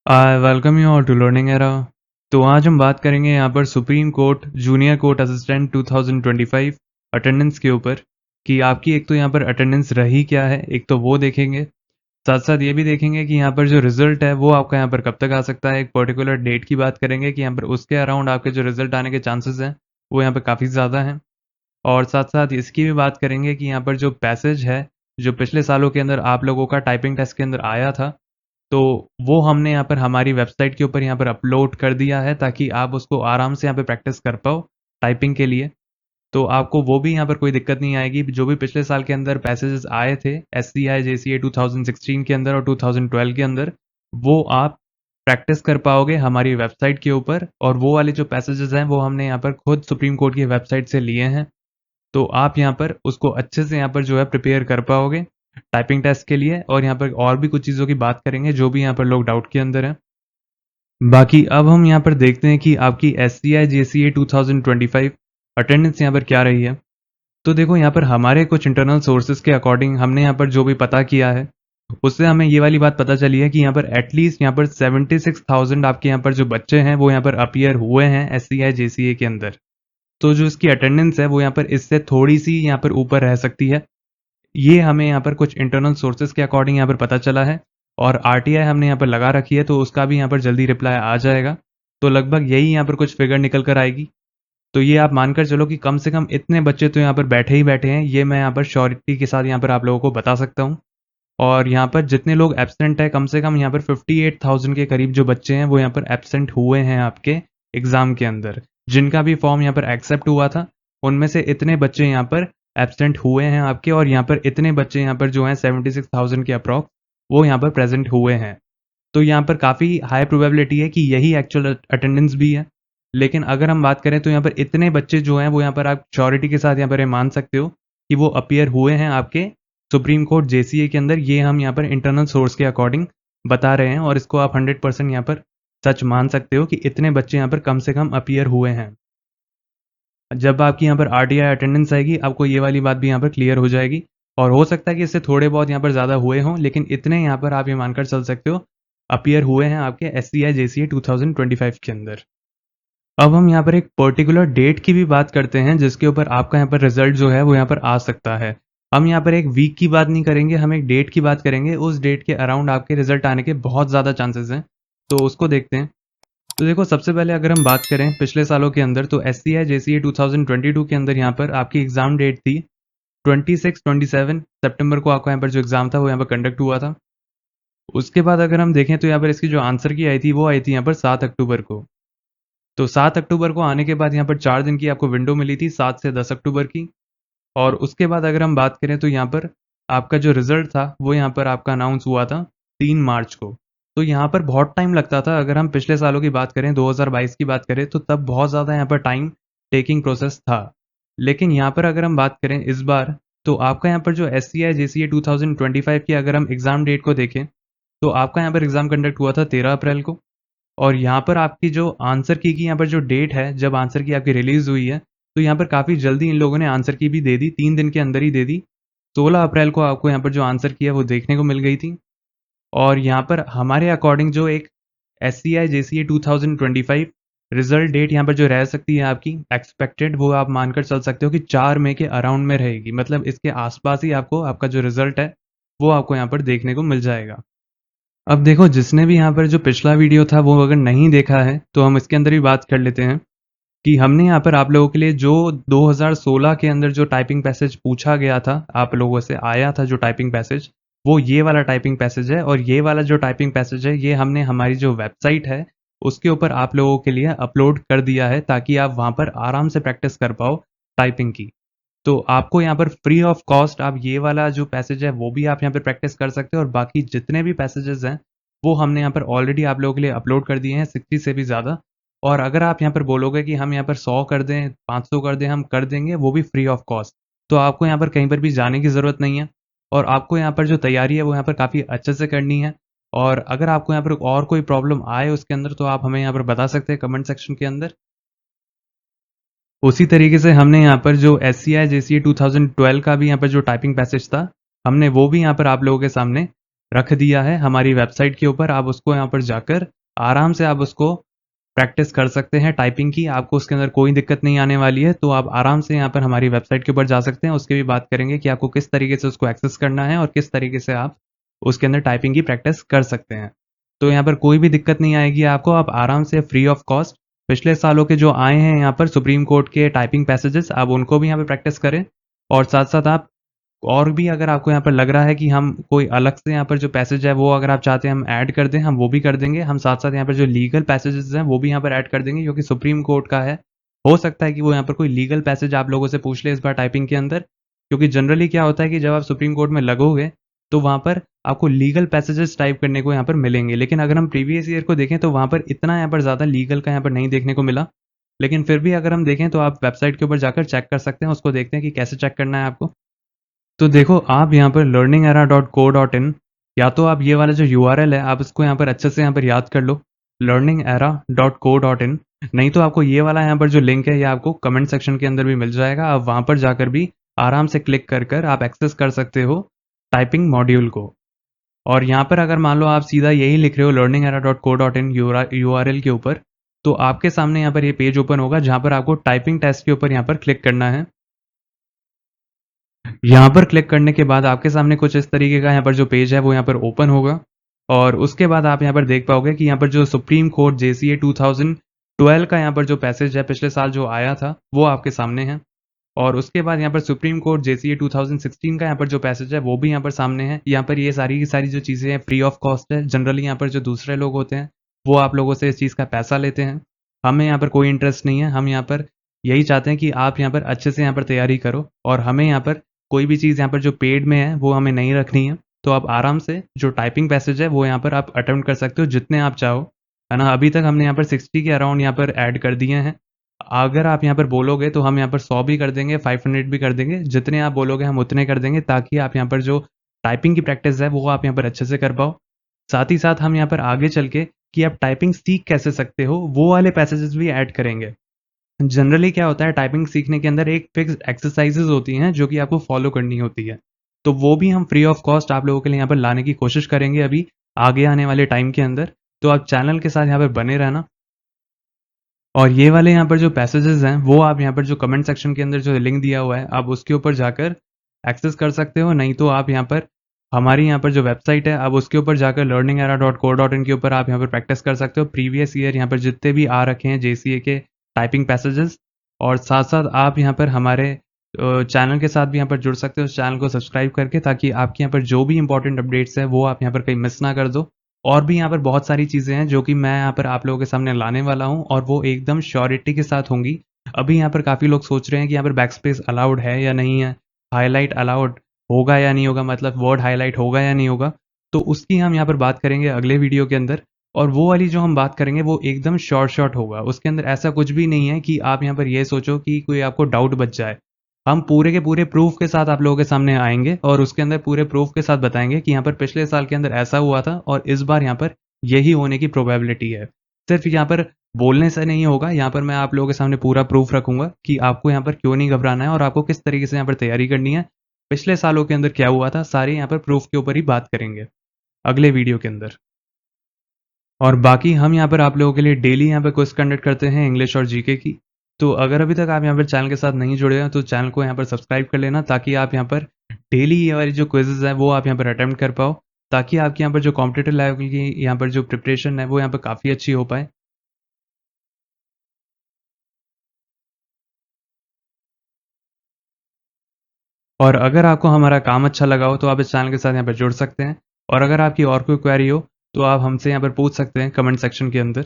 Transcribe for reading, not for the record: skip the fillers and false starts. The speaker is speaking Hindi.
Welcome you all to learning era. तो आज हम बात करेंगे यहाँ पर supreme court junior court assistant 2025 attendance के ऊपर कि आपकी एक तो यहाँ पर अटेंडेंस रही क्या है, एक तो वो देखेंगे। साथ साथ ये भी देखेंगे कि यहाँ पर जो रिजल्ट है वो आपका यहाँ पर कब तक आ सकता है। एक पर्टिकुलर डेट की बात करेंगे कि यहाँ पर उसके अराउंड आपके जो रिजल्ट आने के चांसेस हैं वो यहाँ पर काफ़ी ज़्यादा हैं। और साथ साथ इसकी भी बात करेंगे कि यहाँ पर जो पैसेज है जो पिछले सालों के अंदर आप लोगों का टाइपिंग टेस्ट के अंदर आया था, तो वो हमने यहाँ पर हमारी वेबसाइट के ऊपर यहाँ पर अपलोड कर दिया है ताकि आप उसको आराम से यहाँ पे प्रैक्टिस कर पाओ टाइपिंग के लिए। तो आपको वो भी यहाँ पर कोई दिक्कत नहीं आएगी। जो भी पिछले साल के अंदर पैसेजेस आए थे SCI JCA 2016 के अंदर और 2012 के अंदर, वो आप प्रैक्टिस कर पाओगे हमारी वेबसाइट के ऊपर। और वो वाले जो पैसेजेस हैं वो हमने यहाँ पर खुद सुप्रीम कोर्ट की वेबसाइट से लिए हैं, तो आप यहाँ पर उसको अच्छे से यहाँ पर जो है प्रिपेयर कर पाओगे टाइपिंग टेस्ट के लिए। और यहाँ पर और भी कुछ चीज़ों की बात करेंगे जो भी यहाँ पर लोग डाउट के अंदर हैं। बाकी अब हम यहाँ पर देखते हैं कि आपकी SCI JCA 2025 अटेंडेंस यहाँ पर क्या रही है। तो देखो यहाँ पर हमारे कुछ इंटरनल सोर्सेज के अकॉर्डिंग हमने यहाँ पर जो भी पता किया है उससे हमें ये वाली बात पता चली है कि यहाँ पर एटलीस्ट यहाँ पर 76,000 आपके यहाँ पर जो बच्चे हैं वो यहाँ पर अपीयर हुए हैं SCI JCA के अंदर। तो जो इसकी अटेंडेंस है वो यहाँ पर इससे थोड़ी सी यहाँ पर ऊपर रह सकती है। ये हमें यहाँ पर कुछ इंटरनल सोर्सेज के अकॉर्डिंग यहाँ पर पता चला है। और RTI हमने यहाँ पर लगा रखी है, तो उसका भी यहाँ पर जल्दी रिप्लाई आ जाएगा। तो लगभग यही यहाँ पर कुछ फिगर निकल कर आएगी। तो ये आप मानकर चलो कि कम से कम इतने बच्चे तो यहाँ पर बैठे ही बैठे हैं, ये मैं यहाँ पर श्योरिटी के साथ यहाँ पर आप लोगों को बता सकता हूँ। और यहाँ पर जितने लोग एब्सेंट है, कम से कम यहाँ पर 58,000 के करीब जो बच्चे हैं वो यहाँ पर एब्सेंट हुए हैं आपके एग्जाम के अंदर। जिनका भी फॉर्म यहाँ पर एक्सेप्ट हुआ था उनमें से इतने बच्चे यहाँ पर एब्सेंट हुए हैं आपके। और यहाँ पर इतने बच्चे यहाँ पर जो हैं 76,000 के अप्रॉक्स वो यहाँ पर प्रेजेंट हुए हैं। तो यहाँ पर काफ़ी हाई प्रोबेबिलिटी है कि यही एक्चुअल अटेंडेंस भी है। लेकिन अगर हम बात करें तो यहाँ पर इतने बच्चे जो हैं वो यहाँ पर आप श्योरिटी के साथ यहाँ पर मान सकते हो कि वो अपीयर हुए हैं आपके सुप्रीम कोर्ट JCA के अंदर। ये हम यहाँ पर इंटरनल सोर्स के अकॉर्डिंग बता रहे हैं और इसको आप 100% यहाँ पर सच मान सकते हो कि इतने बच्चे यहाँ पर कम से कम अपीयर हुए हैं। जब आपकी यहाँ पर RTI अटेंडेंस आएगी आपको ये वाली बात भी यहाँ पर क्लियर हो जाएगी। और हो सकता है कि इससे थोड़े बहुत यहाँ पर ज़्यादा हुए हों, लेकिन इतने यहाँ पर आप ये मानकर चल सकते हो अपीयर हुए हैं आपके SCI JCA 2025 के अंदर। अब हम यहाँ पर एक पर्टिकुलर डेट की भी बात करते हैं जिसके ऊपर आपका यहाँ पर रिजल्ट जो है वो यहाँ पर आ सकता है। हम यहाँ पर एक वीक की बात नहीं करेंगे, हम एक डेट की बात करेंगे। उस डेट के अराउंड आपके रिजल्ट आने के बहुत ज़्यादा चांसेस हैं, तो उसको देखते हैं। तो देखो सबसे पहले अगर हम बात करें पिछले सालों के अंदर, तो SCI JCA 2022 के अंदर यहाँ पर आपकी एग्जाम डेट थी 26-27 सितंबर को। आपका यहाँ पर जो एग्जाम था वो यहाँ पर कंडक्ट हुआ था। उसके बाद अगर हम देखें तो यहाँ पर इसकी जो आंसर की आई थी वो आई थी यहाँ पर 7 अक्टूबर को। तो 7 अक्टूबर को आने के बाद यहाँ पर 4 दिन की आपको विंडो मिली थी, 7 से 10 अक्टूबर की। और उसके बाद अगर हम बात करें तो यहाँ पर आपका जो रिजल्ट था वो यहाँ पर आपका अनाउंस हुआ था 3 मार्च को। तो यहाँ पर बहुत टाइम लगता था। अगर हम पिछले सालों की बात करें, 2022 की बात करें, तो तब बहुत ज़्यादा यहाँ पर टाइम टेकिंग प्रोसेस था। लेकिन यहाँ पर अगर हम बात करें इस बार, तो आपका यहाँ पर जो SCI JCA 2025 की अगर हम एग्ज़ाम डेट को देखें तो आपका यहाँ पर एग्ज़ाम कंडक्ट हुआ था 13 अप्रैल को। और यहाँ पर आपकी जो आंसर की यहाँ पर जो डेट है जब आंसर की आपकी रिलीज़ हुई है, तो यहाँ पर काफ़ी जल्दी इन लोगों ने आंसर की भी दे दी, 3 दिन के अंदर ही दे दी। 16 अप्रैल को आपको यहाँ पर जो आंसर की है वो देखने को मिल गई थी। और यहाँ पर हमारे अकॉर्डिंग जो एक SCI JCA 2025 रिजल्ट डेट यहाँ पर जो रह सकती है आपकी एक्सपेक्टेड, वो आप मानकर चल सकते हो कि 4 मई के अराउंड में रहेगी। मतलब इसके आसपास ही आपको आपका जो रिजल्ट है वो आपको यहाँ पर देखने को मिल जाएगा। अब देखो जिसने भी यहाँ पर जो पिछला वीडियो था वो अगर नहीं देखा है तो हम इसके अंदर भी बात कर लेते हैं कि हमने यहाँ पर आप लोगों के लिए जो 2016 के अंदर जो टाइपिंग पैसेज पूछा गया था, आप लोगों से आया था जो टाइपिंग पैसेज, वो ये वाला टाइपिंग पैसेज है। और ये वाला जो टाइपिंग पैसेज है ये हमने हमारी जो वेबसाइट है उसके ऊपर आप लोगों के लिए अपलोड कर दिया है ताकि आप वहाँ पर आराम से प्रैक्टिस कर पाओ टाइपिंग की। तो आपको यहाँ पर फ्री ऑफ कॉस्ट आप ये वाला जो पैसेज है वो भी आप यहाँ पर प्रैक्टिस कर सकते हो। और बाकी जितने भी पैसेजेस हैं वो हमने यहाँ पर ऑलरेडी आप लोगों के लिए अपलोड कर दिए हैं, 60 से भी ज़्यादा। और अगर आप यहाँ पर बोलोगे कि हम यहाँ पर 100 कर दें, 500 कर दें, हम कर देंगे, वो भी फ्री ऑफ कॉस्ट। तो आपको यहाँ पर कहीं पर भी जाने की ज़रूरत नहीं है। और आपको यहाँ पर जो तैयारी है वो यहाँ पर काफ़ी अच्छे से करनी है। और अगर आपको यहाँ पर और कोई प्रॉब्लम आए उसके अंदर तो आप हमें यहाँ पर बता सकते हैं कमेंट सेक्शन के अंदर। उसी तरीके से हमने यहाँ पर जो SCI JCA 2012 का भी यहाँ पर जो टाइपिंग पैसेज था हमने वो भी यहाँ पर आप लोगों के सामने रख दिया है हमारी वेबसाइट के ऊपर। आप उसको यहाँ पर जाकर आराम से आप उसको प्रैक्टिस कर सकते हैं टाइपिंग की, आपको उसके अंदर कोई दिक्कत नहीं आने वाली है। तो आप आराम से यहाँ पर हमारी वेबसाइट के ऊपर जा सकते हैं, उसकी भी बात करेंगे कि आपको किस तरीके से उसको एक्सेस करना है और किस तरीके से आप उसके अंदर टाइपिंग की प्रैक्टिस कर सकते हैं। तो यहाँ पर कोई भी दिक्कत नहीं आएगी आपको, आप आराम से फ्री ऑफ कॉस्ट पिछले सालों के जो आए हैं यहाँ पर सुप्रीम कोर्ट के टाइपिंग पैसेजेस, आप उनको भी यहाँ पे प्रैक्टिस करें। और साथ-साथ आप और भी अगर आपको यहाँ पर लग रहा है कि हम कोई अलग से यहाँ पर जो पैसेज है वो अगर आप चाहते हैं हम ऐड कर दें, हम वो भी कर देंगे। हम साथ-साथ यहाँ पर जो लीगल पैसेजेस हैं वो भी यहाँ पर ऐड कर देंगे, क्योंकि सुप्रीम कोर्ट का है। हो सकता है कि वो यहाँ पर कोई लीगल पैसेज आप लोगों से पूछ ले इस बार टाइपिंग के अंदर, क्योंकि जनरली क्या होता है कि जब आप सुप्रीम कोर्ट में लगोगे तो वहाँ पर आपको लीगल पैसेजेस टाइप करने को यहाँ पर मिलेंगे। लेकिन अगर हम प्रीवियस ईयर को देखें तो वहाँ पर इतना यहाँ पर ज़्यादा लीगल का यहाँ पर नहीं देखने को मिला। लेकिन फिर भी अगर हम देखें तो आप वेबसाइट के ऊपर जाकर चेक कर सकते हैं, उसको देखते हैं कि कैसे चेक करना है आपको। तो देखो आप यहाँ पर learningera.co.in, या तो आप ये वाला जो यूआरएल है आप इसको यहाँ पर अच्छे से यहाँ पर याद कर लो, learningera.co.in। नहीं तो आपको ये वाला यहाँ पर जो लिंक है ये आपको कमेंट सेक्शन के अंदर भी मिल जाएगा, आप वहाँ पर जाकर भी आराम से क्लिक कर कर आप एक्सेस कर सकते हो टाइपिंग मॉड्यूल को। और यहाँ पर अगर मान लो आप सीधा यही लिख रहे हो learningera.co.in यूआरएल के ऊपर, तो आपके सामने यहाँ पर ये पेज ओपन होगा जहाँ पर आपको टाइपिंग टेस्ट के ऊपर यहाँ पर क्लिक करना है। यहाँ पर क्लिक करने के बाद आपके सामने कुछ इस तरीके का यहाँ पर जो पेज है वो यहाँ पर ओपन होगा। और उसके बाद आप यहाँ पर देख पाओगे कि यहाँ पर जो सुप्रीम कोर्ट जेसीए 2012 का यहाँ पर जो पैसेज है पिछले साल जो आया था वो आपके सामने है। और उसके बाद यहाँ पर सुप्रीम कोर्ट जेसीए 2016 का यहाँ पर जो पैसेज है वो भी यहाँ पर सामने है। यहाँ पर ये सारी की सारी जो चीज़ें हैं फ्री ऑफ कॉस्ट है। जनरली यहाँ पर जो दूसरे लोग होते हैं वो आप लोगों से इस चीज़ का पैसा लेते हैं, हमें यहाँ पर कोई इंटरेस्ट नहीं है। हम यहाँ पर यही चाहते हैं कि आप यहाँ पर अच्छे से यहाँ पर तैयारी करो, और हमें यहाँ पर कोई भी चीज़ यहाँ पर जो पेड में है वो हमें नहीं रखनी है। तो आप आराम से जो टाइपिंग पैसेज है वो यहाँ पर आप अटेम्प्ट कर सकते हो जितने आप चाहो, है ना। अभी तक हमने यहाँ पर 60 के अराउंड यहाँ पर ऐड कर दिए हैं। अगर आप यहाँ पर बोलोगे तो हम यहाँ पर 100 भी कर देंगे, 500 भी कर देंगे, जितने आप बोलोगे हम उतने कर देंगे, ताकि आप यहाँ पर जो टाइपिंग की प्रैक्टिस है वो आप यहाँ पर अच्छे से कर पाओ। साथ ही साथ हम यहाँ पर आगे चल के कि आप टाइपिंग सीख कैसे सकते हो वो वाले पैसेजेस भी ऐड करेंगे। जनरली क्या होता है टाइपिंग सीखने के अंदर एक फिक्स एक्सरसाइजेज होती हैं जो कि आपको फॉलो करनी होती है, तो वो भी हम फ्री ऑफ कॉस्ट आप लोगों के लिए यहाँ पर लाने की कोशिश करेंगे अभी आगे आने वाले टाइम के अंदर। तो आप चैनल के साथ यहाँ पर बने रहना। और ये वाले यहाँ पर जो पैसेजेस हैं वो आप यहाँ पर जो कमेंट सेक्शन के अंदर जो लिंक दिया हुआ है आप उसके ऊपर जाकर एक्सेस कर सकते हो। नहीं तो आप यहाँ पर हमारी यहाँ पर जो वेबसाइट है आप उसके ऊपर जाकर learningera.co.in के ऊपर आप यहाँ पर प्रैक्टिस कर सकते हो प्रीवियस ईयर यहाँ पर जितने भी आ रखे हैं जेसीए के टाइपिंग पैसेजेस। और साथ साथ आप यहाँ पर हमारे चैनल के साथ भी यहाँ पर जुड़ सकते हो चैनल को सब्सक्राइब करके, ताकि आपके यहाँ पर जो भी इंपॉर्टेंट अपडेट्स हैं वो आप यहाँ पर कहीं मिस ना कर दो। और भी यहाँ पर बहुत सारी चीज़ें हैं जो कि मैं यहाँ पर आप लोगों के सामने लाने वाला हूँ, और वो एकदम श्योरिटी के साथ होंगी। अभी यहाँ पर काफ़ी लोग सोच रहे हैं कि यहाँ पर बैकस्पेस अलाउड है या नहीं है, हाईलाइट अलाउड होगा या नहीं होगा, मतलब वर्ड हाईलाइट होगा या नहीं होगा। तो उसकी हम यहाँ पर बात करेंगे अगले वीडियो के अंदर। और वो वाली जो हम बात करेंगे वो एकदम शॉर्ट होगा, उसके अंदर ऐसा कुछ भी नहीं है कि आप यहाँ पर ये सोचो कि कोई आपको डाउट बच जाए। हम पूरे के पूरे प्रूफ के साथ आप लोगों के सामने आएंगे और उसके अंदर पूरे प्रूफ के साथ बताएंगे कि यहाँ पर पिछले साल के अंदर ऐसा हुआ था और इस बार यहाँ पर यही होने की प्रोबेबिलिटी है। सिर्फ यहाँ पर बोलने से नहीं होगा, यहाँ पर मैं आप लोगों के सामने पूरा प्रूफ रखूंगा कि आपको यहाँ पर क्यों नहीं घबराना है और आपको किस तरीके से यहाँ पर तैयारी करनी है, पिछले सालों के अंदर क्या हुआ था, सारे यहाँ पर प्रूफ के ऊपर ही बात करेंगे अगले वीडियो के अंदर। और बाकी हम यहाँ पर आप लोगों के लिए डेली यहाँ पर क्विज कंडक्ट करते हैं इंग्लिश और जीके की। तो अगर अभी तक आप यहाँ पर चैनल के साथ नहीं जुड़े हैं तो चैनल को यहाँ पर सब्सक्राइब कर लेना, ताकि आप यहाँ पर डेली ये वाली जो क्विजेज हैं वो आप यहाँ पर अटेम्प्ट कर पाओ, ताकि आपकी यहाँ पर जो कॉम्पिटिटिव लेवल की यहाँ पर जो प्रिपरेशन है वो यहाँ पर काफ़ी अच्छी हो पाए। और अगर आपको हमारा काम अच्छा लगा हो तो आप इस चैनल के साथ यहाँ पर जुड़ सकते हैं। और अगर आपकी और कोई क्वेरी हो तो आप हमसे यहाँ पर पूछ सकते हैं कमेंट सेक्शन के अंदर।